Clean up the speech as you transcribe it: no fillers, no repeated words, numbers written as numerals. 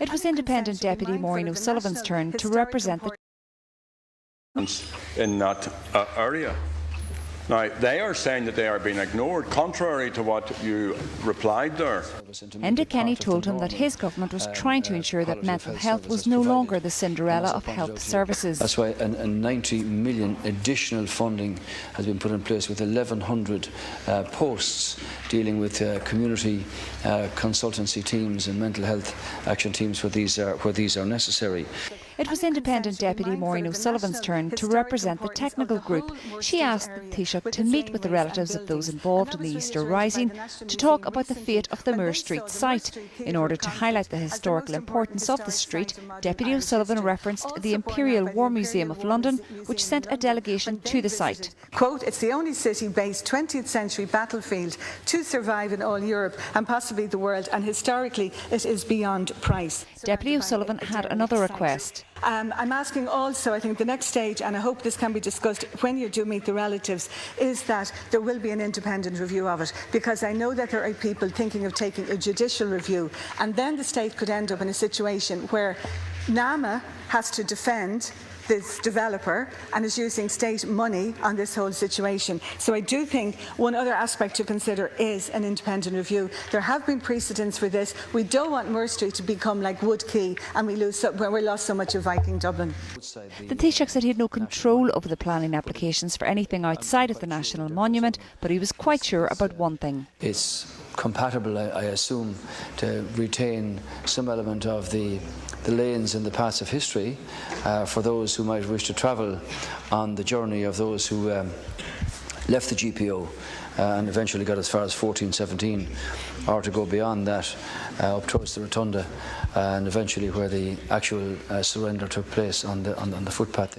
It was Independent Deputy Maureen O'Sullivan's turn to represent the in that area. Now, they are saying that they are being ignored, contrary to what you replied there. Enda Kenny told him that his government was trying to ensure that mental health was no longer the Cinderella of health services. That's why a 90 million additional funding has been put in place with 1,100 posts dealing with community consultancy teams and mental health action teams where these are necessary. It was Independent Deputy Maureen O'Sullivan's turn to represent the technical group. She asked the Taoiseach to meet with the relatives of those involved in the Easter Rising to talk about the fate of the Moore Street site. In order to highlight the historical importance of the street, Deputy O'Sullivan referenced the Imperial War Museum of London, which sent a delegation to the site. Quote, "It's the only city-based 20th century battlefield to survive in all Europe and possibly the world, and historically it is beyond price." Deputy O'Sullivan had another request. I'm asking also, I think the next stage, and I hope this can be discussed when you do meet the relatives, is that there will be an independent review of it, because I know that there are people thinking of taking a judicial review, and then the state could end up in a situation where NAMA has to defend this developer and is using state money on this whole situation. So I do think one other aspect to consider is an independent review. There have been precedents for this. We don't want Moore Street to become like Wood Quay and we lost so much of Viking Dublin. The Taoiseach said he had no control over the planning applications for anything outside of the National Monument, but he was quite sure about one thing. It's compatible, I assume, to retain some element of the lanes and the paths of history for those who might wish to travel on the journey of those who left the GPO and eventually got as far as 1417, or to go beyond that up towards the Rotunda and eventually where the actual surrender took place on the footpath.